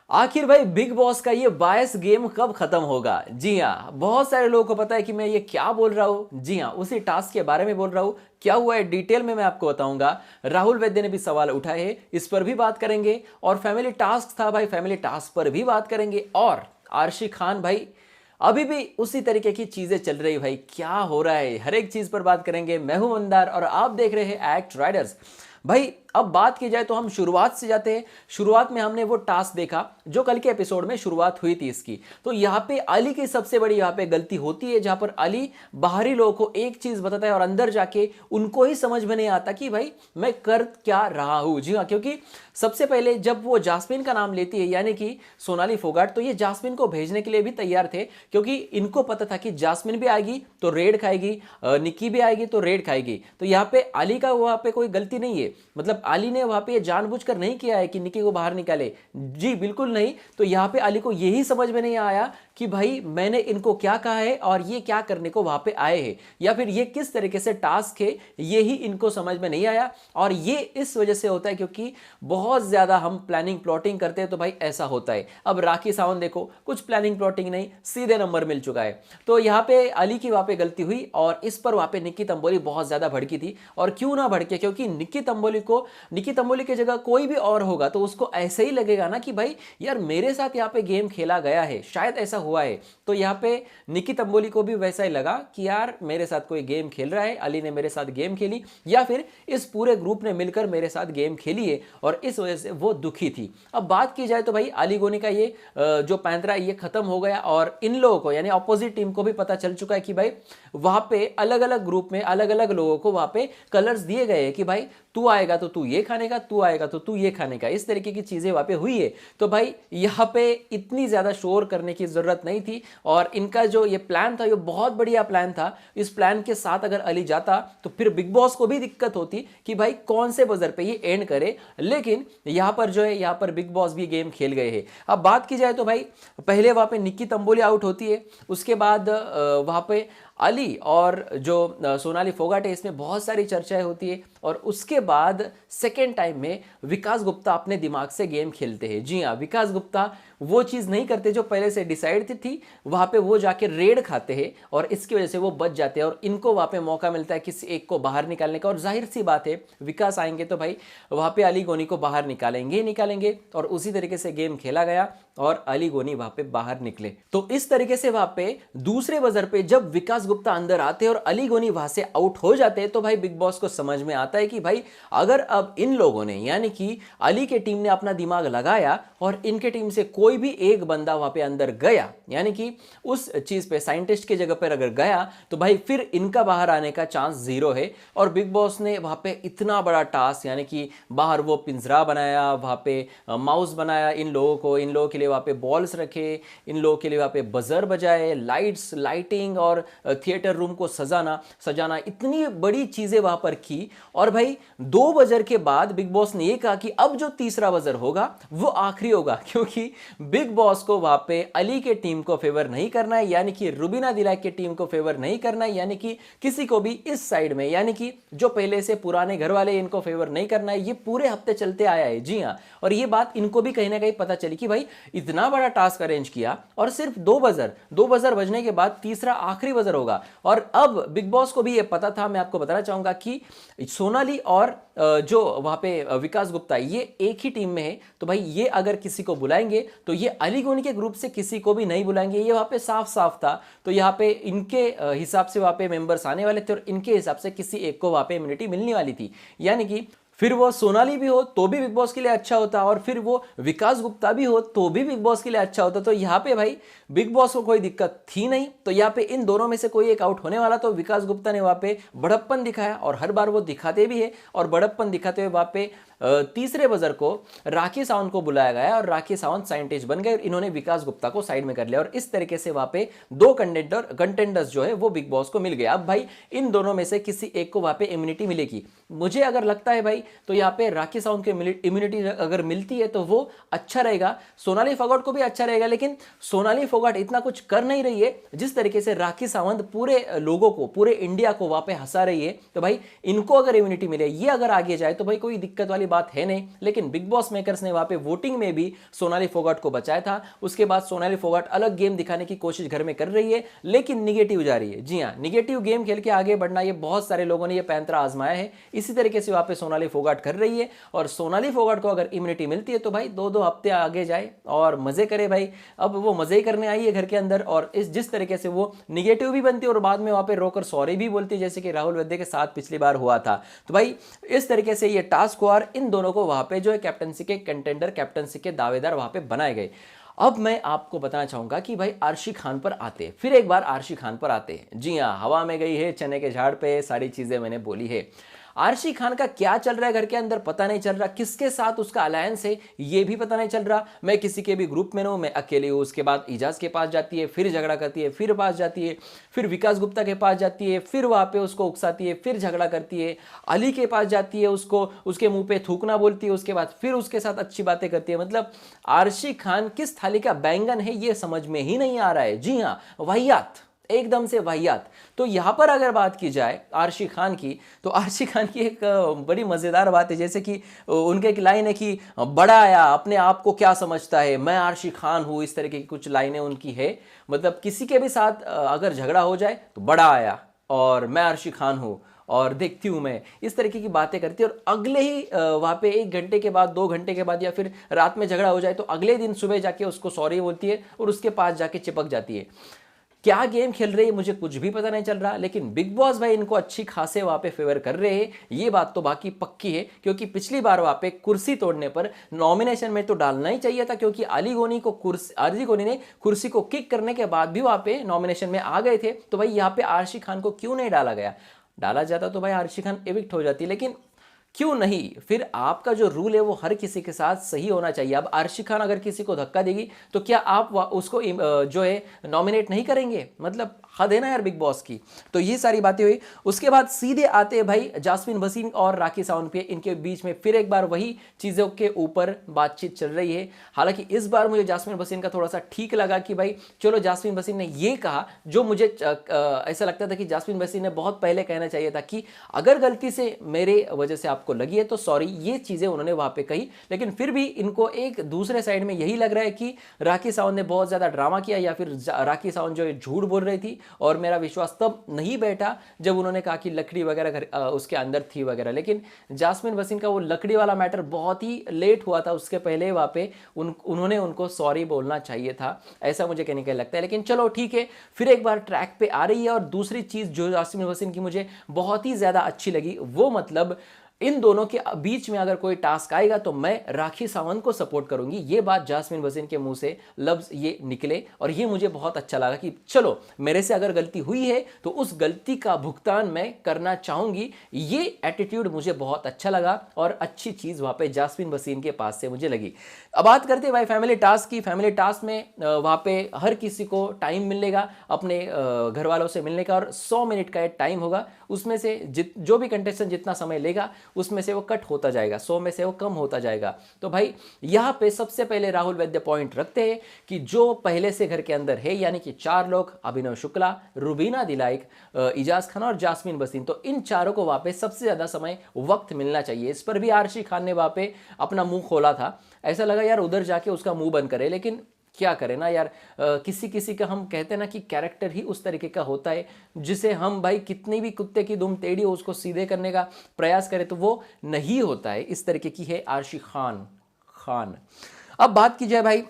आखिर भाई big boss का ये बायस गेम कब खत्म होगा? जी हाँ, बहुत सारे लोगों को पता है कि मैं ये क्या बोल रहा हूँ। जी हाँ, उसी टास्क के बारे में बोल रहा हूँ। क्या हुआ है डिटेल में मैं आपको बताऊंगा। राहुल वैद्य ने भी सवाल उठाए हैं, इस पर भी बात करेंगे। और फैमिली टास्क था भाई, फैमिली टास्क पर भी बात करेंगे। और आरशी खान भाई अभी भी उसी तरीके की चीजें चल रही भाई, क्या हो रहा है, हर एक चीज पर बात करेंगे। मैं हूं मंदार और आप देख रहे हैं एक्ट राइडर्स। भाई अब बात की जाए तो हम शुरुआत से जाते हैं। शुरुआत में हमने वो टास्क देखा जो कल के एपिसोड में शुरुआत हुई थी इसकी। तो यहाँ पे अली की सबसे बड़ी यहाँ पे गलती होती है, जहां पर अली बाहरी लोगों को एक चीज बताता है और अंदर जाके उनको ही समझ में नहीं आता कि भाई मैं कर क्या रहा हूं। जी हाँ, क्योंकि सबसे पहले जब वो जास्मिन का नाम लेती है यानी कि सोनाली फोगाट, तो ये जास्मिन को भेजने के लिए भी तैयार थे, क्योंकि इनको पता था कि जास्मिन भी आएगी तो रेड खाएगी, निक्की भी आएगी तो रेड खाएगी। तो यहाँ पे अली का वहां पे कोई गलती नहीं है, मतलब अली ने वहां पे जानबूझकर नहीं किया है कि निक्की को बाहर निकाले। जी बिल्कुल नहीं। तो यहाँ पे अली को यही समझ में नहीं आया कि भाई मैंने इनको क्या कहा है और ये क्या करने को वहां पे आए हैं, या फिर ये किस तरीके से टास्क है, ये ही इनको समझ में नहीं आया। और ये इस वजह से होता है क्योंकि बहुत ज्यादा हम प्लानिंग प्लॉटिंग करते हैं, तो भाई ऐसा होता है। अब राखी सावंत देखो, कुछ प्लानिंग प्लॉटिंग नहीं, सीधे नंबर मिल चुका है। तो यहाँ पे अली की वहां पे गलती हुई और इस पर वहां पे निक्की तंबोली बहुत ज्यादा भड़की थी। और क्यों ना भड़के, क्योंकि निक्की तंबोली की जगह कोई भी और होगा तो उसको ऐसे ही लगेगा ना कि भाई यार मेरे साथ यहाँ पे गेम खेला गया है, शायद ऐसा हुआ है। तो यहाँ पे निक्की तंबोली को भी वैसा ही लगा कि यार मेरे साथ कोई गेम खेल रहा है, अली ने मेरे साथ गेम खेली, या फिर इस पूरे ग्रुप ने मिलकर मेरे साथ गेम खेली है, और इस वजह से वो दुखी थी। अब बात की जाए तो भाई अली गोनी का ये जो पैंतरा ये खत्म हो गया, और इन लोगों को यानी अपोजिट टीम को भी पता चल चुका है कि भाई वहां पे अलग अलग ग्रुप में अलग अलग लोगों को वहां पे कलर्स दिए गए हैं कि भाई तू आएगा तो तू ये खाने का, तू आएगा तो तू ये खाने का, इस तरीके की चीजें वहां पे हुई है। तो भाई यहाँ पे इतनी ज्यादा शोर करने की जरूरत नहीं थी, और इनका जो ये प्लान था ये बहुत बढ़िया प्लान था। इस प्लान के साथ अगर अली जाता तो फिर बिग बॉस को भी दिक्कत होती कि भाई कौन से बजर पे ये एंड करे, लेकिन यहां पर जो है यहाँ पर बिग बॉस भी गेम खेल गए हैं। अब बात की जाए तो भाई पहले वहां पे निक्की तंबोली आउट होती है, उसके बाद वहां पे अली और जो सोनाली फोगाट है इसमें बहुत सारी चर्चाएं होती है, और उसके बाद सेकेंड टाइम में विकास गुप्ता अपने दिमाग से गेम खेलते हैं। जी हाँ, विकास गुप्ता वो चीज़ नहीं करते जो पहले से डिसाइड थी, वहाँ पे वो जाके रेड खाते हैं और इसकी वजह से वो बच जाते हैं, और इनको वहाँ पे मौका मिलता है किसी एक को बाहर निकालने का। और जाहिर सी बात है विकास आएंगे तो भाई वहाँ पे अली गोनी को बाहर निकालेंगे ही निकालेंगे, और उसी तरीके से गेम खेला गया और अली गोनी वहाँ पे बाहर निकले। तो इस तरीके से वहाँ पे दूसरे बजर पे जब विकास गुप्ता अंदर आते हैं और अली गोनी वहाँ से आउट हो जाते हैं, तो भाई बिग बॉस को समझ में आता है कि भाई अगर अब इन लोगों ने यानी कि अली के टीम ने अपना दिमाग लगाया और इनके टीम से कोई भी एक बंदा वहां पे अंदर गया, यानी कि उस चीज पे साइंटिस्ट की जगह पर अगर गया, तो भाई फिर इनका बाहर आने का चांस जीरो है। और बिग बॉस ने वहां पे इतना बड़ा टास्क यानी कि बाहर वो पिंजरा बनाया, वहां पे माउस बनाया इन लोगों के लिए वहां पे बॉल्स रखे, इन लोगों के लिए वहां पे बजर बजाए, लाइट्स लाइटिंग और थिएटर रूम को सजाना इतनी बड़ी चीजें वहां पर की। और भाई 2 बजर के बाद बिग बॉस ने यह कहा कि अब जो तीसरा बजर होगा वो आखिरी होगा, क्योंकि बिग बॉस को वहां पे अली के टीम को फेवर नहीं करना है, यानी कि रुबीना दिलाक के टीम को फेवर नहीं करना है, यानी कि किसी को भी इस साइड में, यानी कि जो पहले से पुराने घर वाले इनको फेवर नहीं करना है। ये पूरे हफ्ते चलते आया है। जी हाँ, और ये बात इनको भी कहीं ना कहीं पता चली कि भाई इतना बड़ा टास्क अरेंज किया और सिर्फ 2 बजर बजने के बाद तीसरा आखिरी बजर होगा। और अब बिग बॉस को भी ये पता था, मैं आपको बताना चाहूंगा कि सोनाली और जो वहां पे विकास गुप्ता ये एक ही टीम में है, तो भाई ये अगर किसी को बुलाएंगे तो ये अली गोनी के ग्रुप से किसी को भी नहीं बुलाएंगे, ये वहां पे साफ साफ था। तो यहाँ पे इनके हिसाब से वहां पे मेंबर्स आने वाले थे और इनके हिसाब से किसी एक को वहां पे इम्यूनिटी मिलने वाली थी, यानी कि फिर वो सोनाली भी हो तो भी बिग बॉस के लिए अच्छा होता, और फिर वो विकास गुप्ता भी हो तो भी बिग बॉस के लिए अच्छा होता। तो यहाँ पे भाई बिग बॉस को कोई दिक्कत थी नहीं। तो यहाँ पे इन दोनों में से कोई एक आउट होने वाला, तो विकास गुप्ता ने वहां पे बड़प्पन दिखाया, और हर बार वो दिखाते भी है, और बड़प्पन दिखाते हुए वहां पे तीसरे बजर को राखी सावंत को बुलाया गया और राखी सावंत साइंटिस्ट बन गए और इन्होंने विकास गुप्ता को साइड में कर लिया, और इस तरीके से वहां पे 2 कंटेंडर्स जो है वो बिग बॉस को मिल गया। अब भाई इन दोनों में से किसी एक को वहां पे इम्यूनिटी मिलेगी। मुझे अगर लगता है भाई तो यहाँ पे राखी सावंत को इम्यूनिटी अगर मिलती है तो वो अच्छा रहेगा, सोनाली फोगाट को भी अच्छा रहेगा। लेकिन सोनाली फोगाट इतना कुछ कर नहीं रही है जिस तरीके से राखी सावंत पूरे लोगों को, पूरे इंडिया को वहां पे हंसा रही है। तो भाई इनको अगर इम्यूनिटी मिले, ये अगर आगे जाए तो भाई कोई दिक्कत वाली बात है नहीं, लेकिन बिग बॉस मेकर्स ने वहां पे वोटिंग में भी सोनाली फोगाट को बचाया था। उसके बाद सोनाली फोगाट अलग गेम दिखाने की कोशिश घर में कर रही है, लेकिन निगेटिव जा रही है। जी हाँ, निगेटिव गेम खेल के आगे बढ़ना, ये बहुत सारे लोगों ने ये पैंतरा आजमाया है। इसी तरीके से वहां पे सोनाली फोगाट कर रही है, और सोनाली फोगाट को अगर इम्यूनिटी मिलती है तो भाई 2-2 हफ्ते आगे जाए और मजे करे भाई। अब वो मजे ही करने आई है घर के अंदर, और इस जिस तरीके से वो निगेटिव भी बनती है और बाद में वहां पे रोकर सॉरी भी बोलती है, जैसे कि राहुल वैद्य के साथ पिछली बार हुआ था। तो भाई इस तरीके से ये टास्क हुआ, और इन दोनों को वहां पे जो है कैप्टनसी के कंटेंडर, कैप्टनसी के दावेदार वहां पे बनाए गए। अब मैं आपको बताना चाहूंगा कि भाई आर्शी खान पर आते, फिर एक बार आर्शी खान पर आते। जी हाँ, हवा में गई है चने के झाड़ पे, सारी चीजें मैंने बोली है। आर्शी खान का क्या चल रहा है घर के अंदर पता नहीं चल रहा, किसके साथ उसका अलायंस है ये भी पता नहीं चल रहा। मैं किसी के भी ग्रुप में ना हूं, मैं अकेली हूं। उसके बाद इजाज के पास जाती है, फिर झगड़ा करती है, फिर पास जाती है, फिर विकास गुप्ता के पास जाती है, फिर वहां पे उसको उकसाती है, फिर झगड़ा करती है, अली के पास जाती है, उसको उसके मुंह पे थूकना बोलती है, उसके बाद फिर उसके साथ अच्छी बातें करती है। मतलब आर्शी खान किस थाली का बैंगन है ये समझ में ही नहीं आ रहा है। जी हाँ, वाहियात, एकदम से वाहियात। तो यहां पर अगर बात की जाए आर्शी खान की, तो आर्शी खान की एक बड़ी मजेदार बात है, जैसे कि उनके एक लाइन है कि बड़ा आया, अपने आप को क्या समझता है, मैं आर्शी खान हूं, इस तरीके की कुछ लाइनें उनकी है। मतलब किसी के भी साथ अगर झगड़ा हो जाए तो बड़ा आया और मैं आर्शी खान हूं और देखती हूं मैं, इस तरीके की बातें करती है। और अगले ही वहां पे 1 घंटे के बाद, 2 घंटे के बाद, या फिर रात में झगड़ा हो जाए तो अगले दिन सुबह जाके उसको सॉरी बोलती है और उसके पास जाके चिपक जाती है। क्या गेम खेल रही है मुझे कुछ भी पता नहीं चल रहा, लेकिन बिग बॉस भाई इनको अच्छी खासे वहां पे फेवर कर रहे हैं, ये बात तो बाकी पक्की है। क्योंकि पिछली बार वहां पे कुर्सी तोड़ने पर नॉमिनेशन में तो डालना ही चाहिए था, क्योंकि अली गोनी ने कुर्सी को किक करने के बाद भी वहां पे नॉमिनेशन में आ गए थे। तो भाई यहाँ पे आर्शी खान को क्यों नहीं डाला गया? डाला जाता तो भाई आर्शी खान एविक्ट हो जाती, लेकिन क्यों नहीं? फिर आपका जो रूल है वो हर किसी के साथ सही होना चाहिए। अब आर्शी खान अगर किसी को धक्का देगी तो क्या आप उसको जो है नॉमिनेट नहीं करेंगे? मतलब हद है ना यार बिग बॉस की। तो ये सारी बातें हुई। उसके बाद सीधे आते हैं भाई जास्मिन भसीन और राखी सावंत पे। इनके बीच में फिर एक बार वही चीज़ों के ऊपर बातचीत चल रही है। हालांकि इस बार मुझे जास्मिन भसीन का थोड़ा सा ठीक लगा कि भाई चलो, जास्मिन भसीन ने ये कहा जो मुझे ऐसा लगता था कि जास्मिन भसीन ने बहुत पहले कहना चाहिए था कि अगर गलती से मेरे वजह से आपको लगी है तो सॉरी। ये चीजें उन्होंने वहां पे कही, लेकिन फिर भी इनको एक दूसरे साइड में यही लग रहा है कि राखी सावंत ने बहुत ज्यादा ड्रामा किया, या फिर राखी सावंत जो है झूठ बोल रही थी। और मेरा विश्वास तब नहीं बैठा जब उन्होंने कहा कि लकड़ी वगैरह उसके अंदर थी वगैरह। लेकिन जास्मिन भसीन का वो लकड़ी वाला मैटर बहुत ही लेट हुआ था, उसके पहले वहां पे उन्होंने उनको सॉरी बोलना चाहिए था, ऐसा मुझे कहने का लगता है। लेकिन चलो ठीक है, फिर एक बार ट्रैक पे आ रही है। और दूसरी चीज जो जास्मिन भसीन की मुझे बहुत ही ज्यादा अच्छी लगी, वो मतलब इन दोनों के बीच में अगर कोई टास्क आएगा तो मैं राखी सावंत को सपोर्ट करूंगी। ये बात जास्मिन भसीन के मुंह से लफ्ज ये निकले, और ये मुझे बहुत अच्छा लगा कि चलो, मेरे से अगर गलती हुई है तो उस गलती का भुगतान मैं करना चाहूंगी। ये एटीट्यूड मुझे बहुत अच्छा लगा, और अच्छी चीज वहां पे जास्मिन भसीन के पास से मुझे लगी। अब बात करते हैं भाई फैमिली टास्क की। फैमिली टास्क में वहां पे हर किसी को टाइम मिलेगा अपने घर वालों से मिलने का, और 100 मिनट का टाइम होगा। उसमें से जो भी कंटेस्टेंट जितना समय लेगा उसमें से वो कट होता जाएगा, 100 में से वो कम होता जाएगा। तो भाई यहां पे सबसे पहले राहुल वैद्य पॉइंट रखते हैं कि जो पहले से घर के अंदर है, यानी कि 4 लोग, अभिनव शुक्ला, रुबीना दिलाइक, इजाज खान और जास्मिन भसीन, तो इन चारों को वहां पे सबसे ज्यादा समय वक्त मिलना चाहिए। इस पर भी आर्शी खान ने वहां पे अपना मुंह खोला था। ऐसा लगा यार उधर जाके उसका मुंह बंद करे, लेकिन क्या करें ना यार, किसी किसी का हम कहते हैं ना कि कैरेक्टर ही उस तरीके का होता है, जिसे हम भाई कितनी भी कुत्ते की दुम टेढ़ी हो उसको सीधे करने का प्रयास करें तो वो नहीं होता है। इस तरीके की है आर्शी खान। अब बात की जाए भाई,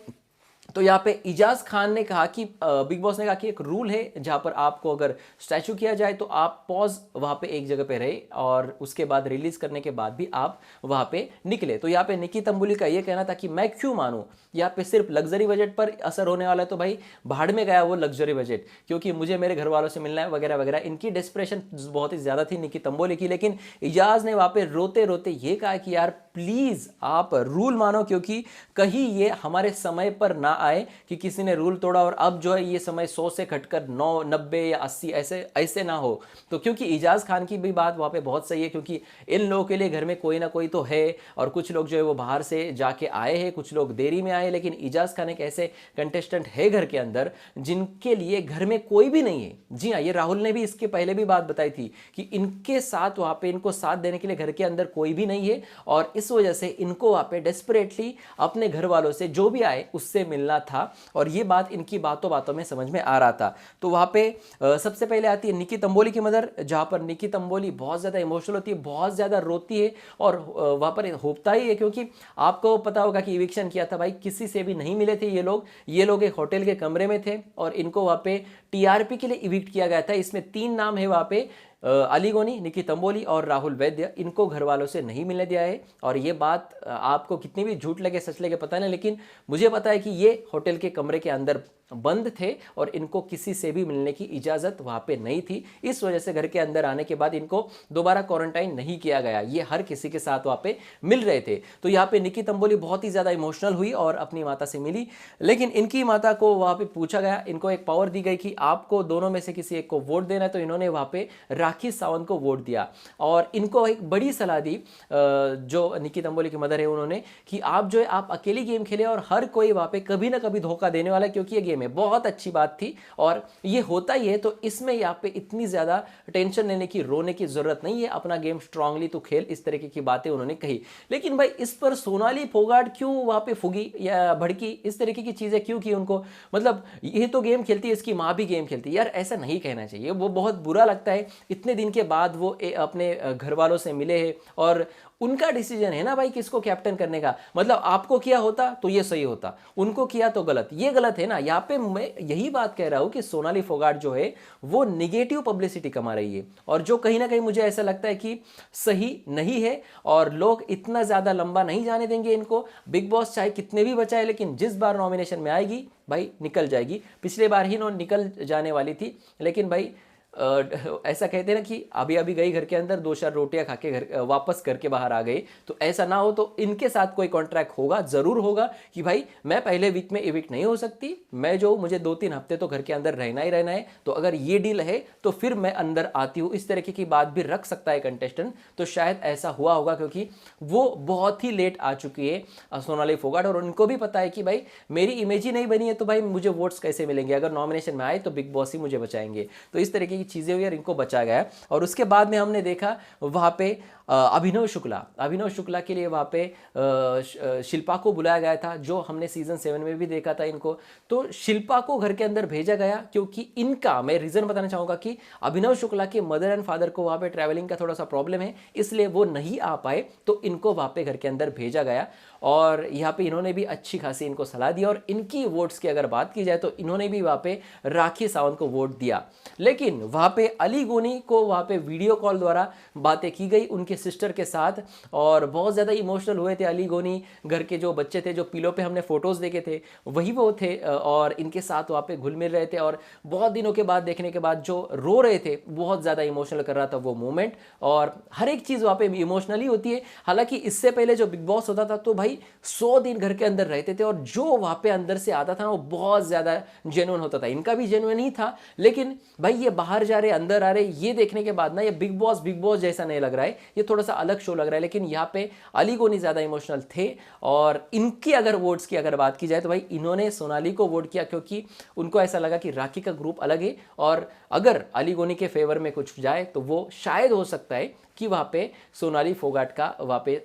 तो यहाँ पे इजाज खान ने कहा कि बिग बॉस ने कहा कि एक रूल है जहां पर आपको अगर स्टैचू किया जाए तो आप पॉज वहां पे एक जगह पे रहे, और उसके बाद रिलीज करने के बाद भी आप वहां पे निकले। तो यहाँ पे निकी तंबुली का ये कहना था कि मैं क्यों मानूं, यहाँ पे सिर्फ लग्जरी बजट पर असर होने वाला है। तो भाई भाड़ में गया वो लग्जरी बजट, क्योंकि मुझे मेरे घर वालों से मिलना है वगैरह वगैरह। इनकी डेस्परेशन बहुत ही ज्यादा थी निकी तंबोली की, लेकिन इजाज ने वहां पे रोते रोते ये कहा कि यार प्लीज आप रूल मानो, क्योंकि कहीं ये हमारे समय पर ना आए कि किसी ने रूल तोड़ा और अब जो है ये समय 100 से घटकर 9, 90 या 80 ऐसे ना हो। तो क्योंकि इजाज खान की भी बात वहां पे बहुत सही है, क्योंकि इन लोगों के लिए घर में कोई ना कोई तो है, और कुछ लोग जो है वो बाहर से जाके आए हैं, कुछ लोग देरी में आए, लेकिन इजाज खान एक ऐसे कंटेस्टेंट है घर के अंदर जिनके लिए घर में कोई भी नहीं है। जी हाँ, ये राहुल ने भी इसके पहले भी बात बताई थी कि इनके साथ वहां पे इनको साथ देने के लिए घर के अंदर कोई भी नहीं है, और इस इस वजह से इनको वहाँ पे डेस्परेटली अपने घर वालों से जो भी आए उससे मिलना था, और ये बात इनकी बातों बातों में समझ में आ रहा था। तो वहाँ पे सबसे पहले आती है निकी तंबोली की मदर, जहाँ पर निकी तंबोली बहुत ज़्यादा इमोशनल होती है, बहुत ज़्यादा रोती है, और वहाँ पर होता ही है क्योंकि आपको पता होगा कि इविक्शन किया था भाई, किसी से भी नहीं मिले थे ये लोग एक होटल के कमरे में थे और इनको वहाँ पे टीआरपी के लिए इविक्ट किया गया था। इसमें 3 नाम है वहाँ पे, अली गोनी, निकी तंबोली और राहुल वैद्य, इनको घर वालों से नहीं मिलने दिया है। और ये बात आपको कितनी भी झूठ लगे सच लगे पता नहीं, लेकिन मुझे पता है कि ये होटल के कमरे के अंदर बंद थे और इनको किसी से भी मिलने की इजाज़त वहाँ पे नहीं थी। इस वजह से घर के अंदर आने के बाद इनको दोबारा क्वारंटाइन नहीं किया गया, ये हर किसी के साथ वहाँ पे मिल रहे थे। तो यहाँ पे निकी तंबोली बहुत ही ज़्यादा इमोशनल हुई और अपनी माता से मिली, लेकिन इनकी माता को वहाँ पे पूछा गया, इनको एक पावर दी गई कि आपको दोनों में से किसी एक को वोट देना है, तो इन्होंने वहाँ पे राखी सावंत को वोट दिया। और इनको एक बड़ी सलाह दी जो निकी तंबोली की मदर है उन्होंने, कि आप जो है आप अकेली गेम खेले और हर कोई वहाँ पे कभी ना कभी धोखा देने वाला है, क्योंकि ये गेम है। बहुत अच्छी बात थी और ये होता ही है, तो इसमें यहाँ पे इतनी ज़्यादा टेंशन लेने की, रोने की ज़रूरत नहीं है, अपना गेम स्ट्रांगली तो खेल, इस तरीके की बातें उन्होंने कही। लेकिन भाई इस पर सोनाली फोगाट क्यों वहाँ पे फुगी या भड़की, इस तरीके की चीज़ें क्यों की उनको? मतलब ये तो गेम खेलती है, इसकी माँ भी गेम खेलती है, यार ऐसा नहीं कहना चाहिए, वो बहुत बुरा लगता है। इतने दिन के बाद वो अपने घर वालों से मिले हैं और उनका डिसीजन है ना भाई किसको कैप्टन करने का। मतलब आपको किया होता तो ये सही होता, उनको किया तो गलत, ये गलत है ना। यहाँ पे मैं यही बात कह रहा हूं कि सोनाली फोगाट जो है वो निगेटिव पब्लिसिटी कमा रही है, और जो कहीं ना कहीं मुझे ऐसा लगता है कि सही नहीं है, और लोग इतना ज्यादा लंबा नहीं जाने देंगे इनको। बिग बॉस चाहे कितने भी बचाए, लेकिन जिस बार नॉमिनेशन में आएगी भाई निकल जाएगी। पिछले बार ही निकल जाने वाली थी, लेकिन भाई ऐसा कहते हैं ना कि अभी अभी गई घर के अंदर, 2-4 रोटियां खा के घर वापस करके बाहर आ गई। तो ऐसा ना हो, तो इनके साथ कोई कॉन्ट्रैक्ट होगा, जरूर होगा कि भाई मैं पहले वीक में इविक्ट नहीं हो सकती, मैं जो मुझे 2-3 हफ्ते तो घर के अंदर रहना ही रहना है। तो अगर ये डील है तो फिर मैं अंदर आती हूँ, इस तरीके की बात भी रख सकता है कंटेस्टेंट। तो शायद ऐसा हुआ होगा, क्योंकि वो बहुत ही लेट आ चुकी है सोनाली फोगाट, और उनको भी पता है कि भाई मेरी इमेज ही नहीं बनी है, तो भाई मुझे वोट्स कैसे मिलेंगे? अगर नॉमिनेशन में आए तो बिग बॉस ही मुझे बचाएंगे। तो इस तरीके की चीजें हुई और इनको बचा गया। और उसके बाद में हमने देखा वहां पे अभिनव शुक्ला के लिए वहाँ पे शिल्पा को बुलाया गया था, जो हमने सीजन 7 में भी देखा था इनको। तो शिल्पा को घर के अंदर भेजा गया क्योंकि इनका, मैं रीज़न बताना चाहूँगा कि अभिनव शुक्ला के मदर एंड फादर को वहाँ पे ट्रैवलिंग का थोड़ा सा प्रॉब्लम है, इसलिए वो नहीं आ पाए, तो इनको वहाँ पे घर के अंदर भेजा गया। और यहाँ पे इन्होंने भी अच्छी खासी इनको सलाह दी, और इनकी वोट्स की अगर बात की जाए तो इन्होंने भी वहाँ पे राखी सावंत को वोट दिया। लेकिन वहाँ पे अली गोनी को वहाँ पे वीडियो कॉल द्वारा बातें की गई उनके सिस्टर के साथ, और बहुत ज़्यादा इमोशनल हुए थे अली गोनी। घर के जो बच्चे थे, जो पिलो पे हमने फोटोज़ देखे थे, वही वो थे, और इनके साथ वहाँ पे घुल मिल रहे थे। और बहुत दिनों के बाद देखने के बाद जो रो रहे थे, बहुत ज़्यादा इमोशनल कर रहा था वो मोमेंट। और हर एक चीज़ वहाँ पे इमोशनली होती है। हालांकि इससे पहले जो बिग बॉस होता था तो भाई 100 दिन घर के अंदर रहते थे, और जो वहाँ पे अंदर से आता था वो बहुत ज़्यादा जेन्युइन होता था। इनका भी जेन्युइन ही था, लेकिन भाई ये बाहर जा रहे अंदर आ रहे, ये देखने के बाद ना ये बिग बॉस जैसा नहीं लग रहा है, ये थोड़ा सा अलग शो लग रहा है। लेकिन यहाँ पे अली गोनी ज़्यादा इमोशनल थे, और इनकी अगर वोट्स की अगर बात की जाए तो भाई इन्होंने सोनाली को वोट किया, क्योंकि उनको ऐसा लगा कि राखी का ग्रुप अलग है, और अगर अली गोनी के फेवर में कुछ जाए तो वो शायद हो सकता है कि वहाँ पे सोनाली फोगाट का वहाँ पे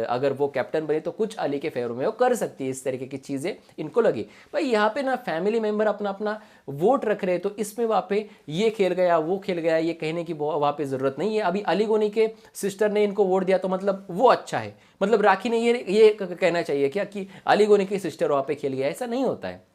अगर वो कैप्टन बने तो कुछ अली के फेवर में वो कर सकती है। इस तरीके की चीज़ें इनको लगी। भाई यहाँ पे ना फैमिली मेंबर अपना अपना वोट रख रहे, तो इसमें वहाँ पे ये खेल गया वो खेल गया, ये कहने की वहाँ पे ज़रूरत नहीं है। अभी अली गोनी के सिस्टर ने इनको वोट दिया तो मतलब वो अच्छा है, मतलब राखी ने ये कहना चाहिए क्या कि अली गोनी की सिस्टर वहाँ पे खेल गया? ऐसा नहीं होता है।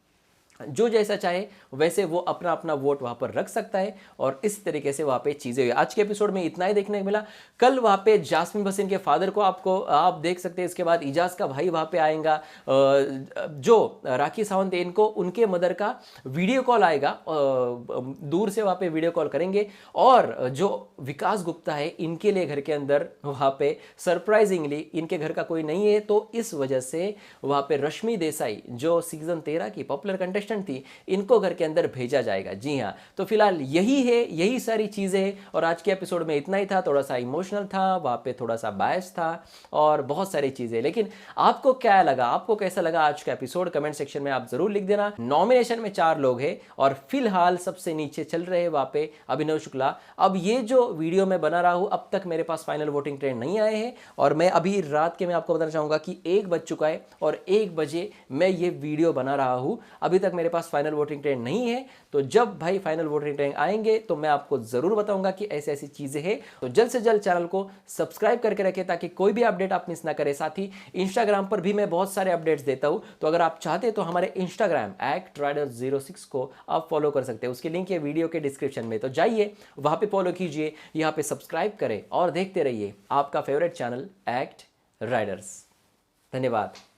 जो जैसा चाहे वैसे वो अपना अपना वोट वहां पर रख सकता है, और इस तरीके से वहां पे चीजें हुई। आज के एपिसोड में इतना ही देखने को मिला। कल वहां पे जास्मिन भसीन के फादर को आप देख सकते हैं। इसके बाद इजाज का भाई वहां पे आएगा, जो राखी सावंत इनको उनके मदर का वीडियो कॉल आएगा, दूर से वहां पे वीडियो कॉल करेंगे। और जो विकास गुप्ता है इनके लिए घर के अंदर वहां पे सरप्राइजिंगली इनके घर का कोई नहीं है, तो इस वजह से वहां पे रश्मि देसाई जो सीजन 13 की पॉपुलर कंटेस्टेंट कंटेस्टेंट थी, इनको घर के अंदर भेजा जाएगा। जी हाँ, तो फिलहाल यही है, यही सारी चीज़ें हैं और आज के एपिसोड में इतना ही था। थोड़ा सा इमोशनल था, वहाँ पे थोड़ा सा बायस था और बहुत सारी चीज़ें। लेकिन आपको क्या लगा, आपको कैसा लगा आज का एपिसोड, कमेंट सेक्शन में आप जरूर लिख देना। नॉमिनेशन में 4 लोग हैं और फिलहाल सबसे नीचे चल रहे हैं वहाँ पे अभिनव शुक्ला। अब ये जो वीडियो मैं बना रहा हूँ, अब तक मेरे पास फाइनल वोटिंग ट्रेंड नहीं आए हैं और मैं अभी रात के मैं आपको बताना चाहूँगा कि 1 बज चुका है और 1 बजे मैं ये वीडियो बना रहा हूँ। अभी तक मेरे पास फाइनल वोटिंग ट्रेंड नहीं है, तो जब भाई फाइनल वोटिंग ट्रेंड आएंगे तो मैं आपको जरूर बताऊंगा कि ऐसी ऐसी चीजें हैं। तो जल्द से जल्द चैनल को सब्सक्राइब करके रखें ताकि कोई भी अपडेट आप मिस ना करें। साथ ही इंस्टाग्राम पर भी मैं बहुत सारे अपडेट्स देता हूं, तो अगर आप चाहते हैं तो हमारे इंस्टाग्राम @rider06 को आप फॉलो कर सकते हैं। उसकी लिंक है वीडियो के डिस्क्रिप्शन में, तो जाइए वहां पे फॉलो कीजिए, यहाँ पे सब्सक्राइब करें और देखते रहिए आपका फेवरेट चैनल @राइडर्स। धन्यवाद।